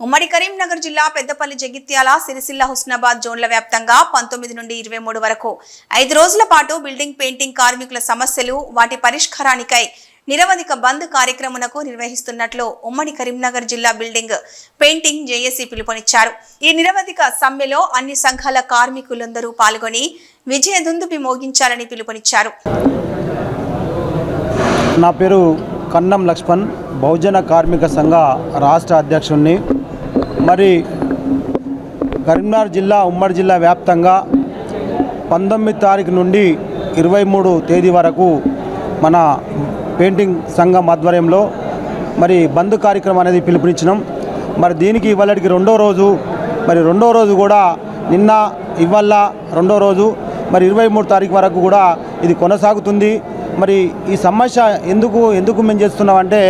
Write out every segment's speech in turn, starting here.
ఉమ్మడి కరీంనగర్ జిల్లా పెద్దపల్లి, జగిత్యాల, సిరిసిల్ల, హుస్నాబాద్ జోన్ల వ్యాప్తంగా 19 నుండి 23 వరకు 5 రోజుల పాటు బిల్డింగ్ పెయింటింగ్ కార్మికుల సమస్యలు వాటి పరిష్కారానికై నిరవధిక బంద్ కార్యక్రమమునకు నిర్వహిస్తున్నట్లు ఉమ్మడి కరీంనగర్ జిల్లా బిల్డింగ్ పెయింటింగ్ జేఏసీ పిలుపునిచ్చారు. ఈ నిరవధిక సమ్మెలో అన్ని సంఘాల కార్మికులందరూ పాల్గొని విజయదుందుబి మోగించాలని పిలుపునిచ్చారు. నా పేరు కన్నం లక్ష్మణ్, బహుజన కార్మిక సంఘ రాష్ట్ర అధ్యక్షుడిని. మరి కరీంనగర్ జిల్లా, ఉమ్మడి జిల్లా వ్యాప్తంగా 19 తారీఖు నుండి 23 తేదీ వరకు మన పెయింటింగ్ సంఘం ఆధ్వర్యంలో మరి బంద్ కార్యక్రమం అనేది పిలుపునిచ్చినాం. మరి దీనికి ఇవాళకి రెండో రోజు. మరి రెండో రోజు కూడా నిన్న, ఇవాళ రెండో రోజు, మరి 23 తారీఖు వరకు కూడా ఇది కొనసాగుతుంది. మరి ఈ సమస్య ఎందుకు మేము చేస్తున్నామంటే,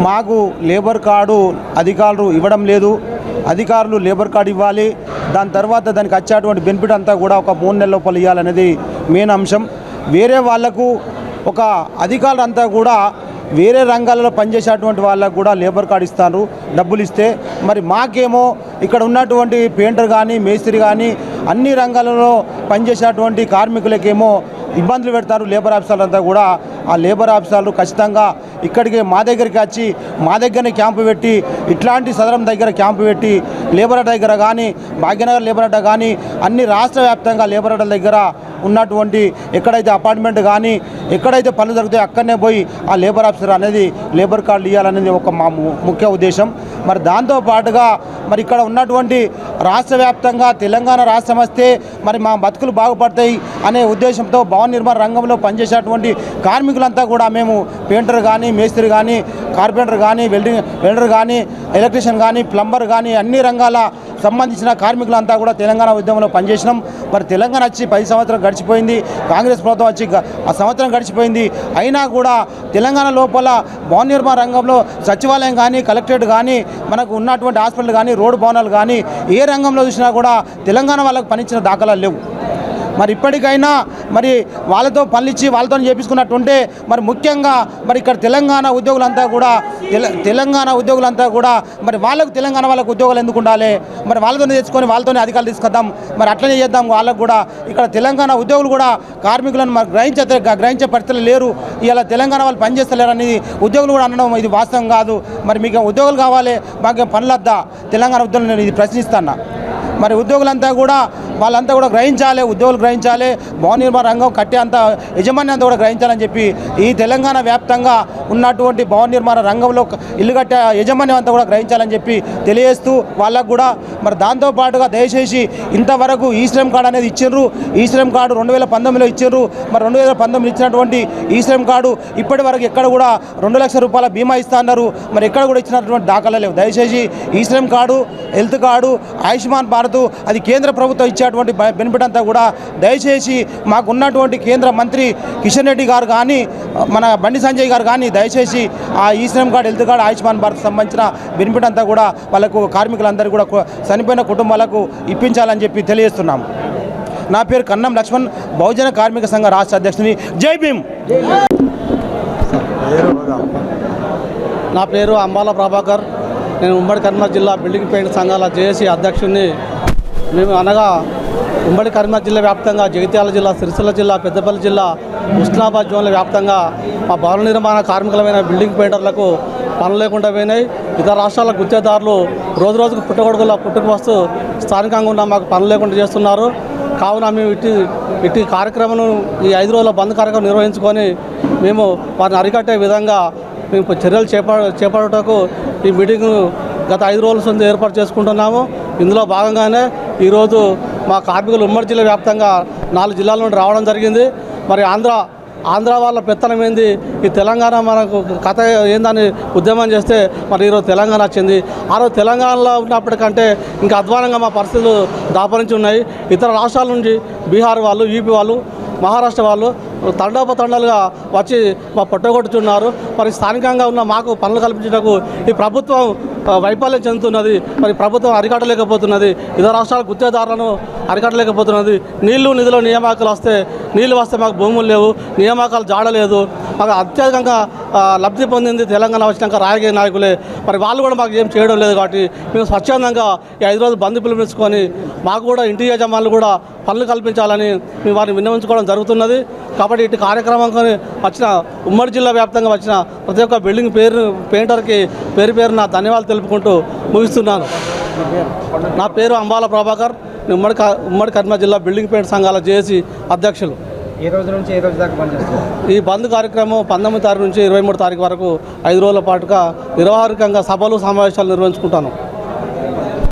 మాకు లేబర్ కార్డు అధికారులు ఇవ్వడం లేదు. అధికారులు లేబర్ కార్డు ఇవ్వాలి. దాని తర్వాత దానికి వచ్చేటువంటి బెనిఫిట్ అంతా కూడా ఒక 3 నెలల లోపల ఇవ్వాలనేది మెయిన్ అంశం. వేరే వాళ్లకు ఒక అధికారులు అంతా కూడా వేరే రంగాలలో పనిచేసేటువంటి వాళ్ళకు కూడా లేబర్ కార్డు ఇస్తారు డబ్బులు ఇస్తే. మరి మాకేమో ఇక్కడ ఉన్నటువంటి పెయింటర్ కానీ, మేస్త్రి కానీ అన్ని రంగాలలో పనిచేసేటువంటి కార్మికులకేమో ఇబ్బందులు పెడతారు లేబర్ ఆఫీసర్లు అంతా కూడా. ఆ లేబర్ ఆఫీసర్లు ఖచ్చితంగా ఇక్కడికి మా దగ్గరికి వచ్చి మా దగ్గరనే క్యాంపు పెట్టి, ఇట్లాంటి సదరం దగ్గర క్యాంపు పెట్టి, లేబర్ అడ్డ దగ్గర కానీ, భాగ్యనగర్ లేబర్ అడ్డ కానీ, అన్ని రాష్ట్ర వ్యాప్తంగా లేబర్ అడ్డల దగ్గర ఉన్నటువంటి ఎక్కడైతే అపార్ట్మెంట్ కానీ, ఎక్కడైతే పనులు జరుగుతాయో అక్కడనే పోయి ఆ లేబర్ ఆఫీసర్ అనేది లేబర్ కార్డులు ఇవ్వాలనేది ఒక మా ముఖ్య ఉద్దేశం. మరి దాంతోపాటుగా మరి ఇక్కడ ఉన్నటువంటి రాష్ట్ర వ్యాప్తంగా తెలంగాణ రాష్ట్రం వస్తే మరి మా బతుకులు బాగుపడతాయి అనే ఉద్దేశంతో భవన నిర్మాణ రంగంలో పనిచేసేటువంటి కార్మికులంతా కూడా మేము పెయింటర్ కానీ, మేస్త్రి కానీ, కార్పెంటర్ కానీ, వెల్డర్ కానీ, ఎలక్ట్రీషియన్ కానీ, ప్లంబర్ కానీ అన్ని రంగాల సంబంధించిన కార్మికులంతా కూడా తెలంగాణ ఉద్యమంలో పనిచేసినాం. మరి తెలంగాణ వచ్చి 10 సంవత్సరాలు గడిచిపోయింది, కాంగ్రెస్ ప్రభుత్వం వచ్చి ఆ సంవత్సరం గడిచిపోయింది. అయినా కూడా తెలంగాణ లోపల భవన నిర్మాణ రంగంలో సచివాలయం కానీ, కలెక్టరేట్ కానీ, మనకు ఉన్నటువంటి హాస్పిటల్ కానీ, రోడ్డు భవనాలు కానీ ఏ రంగంలో చూసినా కూడా తెలంగాణ వాళ్ళకు పనిచ్చిన దాఖలాలు లేవు. మరి ఇప్పటికైనా మరి వాళ్ళతో పనిచ్చి వాళ్ళతో చేపించుకున్నట్టుంటే మరి ముఖ్యంగా మరి ఇక్కడ తెలంగాణ ఉద్యోగులంతా కూడా మరి వాళ్ళకు తెలంగాణ వాళ్ళకు ఉద్యోగాలు ఎందుకు ఉండాలి? మరి వాళ్ళతోనే తెచ్చుకొని వాళ్ళతోనే అధికారులు తీసుకొద్దాం. మరి అట్లనే చేద్దాం. వాళ్ళకు కూడా ఇక్కడ తెలంగాణ ఉద్యోగులు కూడా కార్మికులను మరి గ్రహించే పరిస్థితులు లేరు. ఇలా తెలంగాణ వాళ్ళు పనిచేస్తలేరు అనేది ఉద్యోగులు కూడా అనడం ఇది వాస్తవం కాదు. మరి మీకు ఉద్యోగులు కావాలి, మాకు పనులద్దా తెలంగాణ ఉద్యోగులు, నేను ఇది ప్రశ్నిస్తాను. మరి ఉద్యోగులంతా కూడా వాళ్ళంతా కూడా గ్రహించాలి, ఉద్యోగులు గ్రహించాలి, భవన నిర్మాణ రంగం కట్టే అంత యజమాన్యం అంతా కూడా గ్రహించాలని చెప్పి ఈ తెలంగాణ వ్యాప్తంగా ఉన్నటువంటి భవన నిర్మాణ రంగంలో ఇల్లు కట్టే యజమాన్యం అంతా కూడా గ్రహించాలని చెప్పి తెలియజేస్తూ వాళ్ళకు కూడా మరి దాంతోపాటుగా దయచేసి ఇంతవరకు ఈ శ్రమ్ కార్డు అనేది ఇచ్చిండ్రు. ఈ శ్రమ్ కార్డు 2019లో ఇచ్చిండ్రు. మరి 2019 ఇచ్చినటువంటి ఈ శ్రమ్ కార్డు ఇప్పటి వరకు ఎక్కడ కూడా 2 లక్షల రూపాయల బీమా ఇస్తా అన్నారు. మరి ఎక్కడ కూడా ఇచ్చినటువంటి దాఖలా లేవు. దయచేసి ఈ Shram card, health card, Ayushman Bharat అది కేంద్ర ప్రభుత్వం ఇచ్చేటువంటి బెనిఫిట్ అంతా కూడా దయచేసి మాకు ఉన్నటువంటి కేంద్ర మంత్రి కిషన్ రెడ్డి గారు కానీ, మన బండి సంజయ్ గారు కానీ దయచేసి ఆ ఈ Shram card, health card, Ayushman Bharat సంబంధించిన బెనిఫిట్ అంతా కూడా వాళ్ళకు కార్మికులందరూ కూడా చనిపోయిన కుటుంబాలకు ఇప్పించాలని చెప్పి తెలియజేస్తున్నాం. నా పేరు కన్నం లక్ష్మణ్, బహుజన కార్మిక సంఘ రాష్ట్ర అధ్యక్షుని. జై భీమ్. నా పేరు అంబాల ప్రభాకర్. నేను ఉమ్మడి కరీంనగర్ జిల్లా బిల్డింగ్ పెయింట్ సంఘాల జేఏసీ అధ్యక్షుడిని. మేము అనగా ఉమ్మడి కరీంనగర్ జిల్లా వ్యాప్తంగా జగిత్యాల జిల్లా, సిరిసిల్ల జిల్లా, పెద్దపల్లి జిల్లా, హుస్నాబాద్ జోన్ల వ్యాప్తంగా మా భవన నిర్మాణ కార్మికులమైన బిల్డింగ్ పెయింటర్లకు పనులు లేకుండా పోయినాయి. ఇతర రాష్ట్రాల గుత్తేదారులు రోజు రోజుకు పుట్టుకు వస్తూ స్థానికంగా ఉన్న మాకు పనులు లేకుండా చేస్తున్నారు. కావున మేము ఇటు కార్యక్రమం ఈ 5 రోజుల బంద్ కార్యక్రమం నిర్వహించుకొని మేము వారిని అరికట్టే విధంగా మేము చర్యలు చేపట్టకు ఈ మీటింగ్ను గత 5 రోజుల నుంచి ఏర్పాటు చేసుకుంటున్నాము. ఇందులో భాగంగానే ఈరోజు మా కార్మికులు ఉమ్మడి జిల్లా వ్యాప్తంగా 4 జిల్లాల నుండి రావడం జరిగింది. మరి ఆంధ్ర వాళ్ళ పెత్తనం ఏంది, ఈ తెలంగాణ మనకు కథ ఏందని ఉద్యమం చేస్తే మరి ఈరోజు తెలంగాణ వచ్చింది. ఆ రోజు తెలంగాణలో ఉన్నప్పటికంటే ఇంకా అధ్వానంగా మా పరిస్థితులు దాపరించి ఉన్నాయి. ఇతర రాష్ట్రాల నుంచి బీహార్ వాళ్ళు, యూపీ వాళ్ళు, మహారాష్ట్ర వాళ్ళు తండోపతండాలుగా వచ్చి మా పొట్టగొట్టుతున్నారు. మరి స్థానికంగా ఉన్న మాకు పనులు కల్పించడానికి ఈ ప్రభుత్వం వైఫల్యం చెందుతున్నది. మరి ప్రభుత్వం అరికట్టలేకపోతున్నది. ఇతర రాష్ట్రాల గుత్తేదారులను అరికట్టలేకపోతున్నది. నీళ్లు నిధుల నియామకాలు వస్తే నీళ్లు వస్తే మాకు భూములు లేవు, నియామకాలు జాడలేదు. మాకు అత్యధికంగా లబ్ధి పొందింది తెలంగాణ వచ్చినాక రాజకీయ నాయకులే. మరి వాళ్ళు కూడా మాకు ఏం చేయడం లేదు. కాబట్టి మేము స్వచ్ఛందంగా ఈ 5 రోజులు బంద్ పిలుపునిచ్చుకొని మాకు కూడా ఇంటి యజమానులు కూడా పనులు కల్పించాలని మేము వారిని విన్నవించుకోవడం జరుగుతున్నది. కాబట్టి ఇటు కార్యక్రమంకి వచ్చిన ఉమ్మడి జిల్లా వ్యాప్తంగా వచ్చిన ప్రతి ఒక్క బిల్డింగ్ పెయింటర్కి పేరున ధన్యవాదాలు తెలుపుకుంటూ ముగిస్తున్నాను. నా పేరు అంబాల ప్రభాకర్. ఉమ్మడి కరీంనగర్ జిల్లా బిల్డింగ్ పెయింట్ సంఘాల జేఏసీ అధ్యక్షులు. ఏ రోజు నుంచి ఏ రోజు దాకా పనిచేస్తారు? ఈ బంద్ కార్యక్రమం 19 తారీఖు నుంచి 23 తారీఖు వరకు 5 రోజుల పాటుగా నిర్వాహకంగా సభలు సమావేశాలు నిర్వహించుకుంటాను.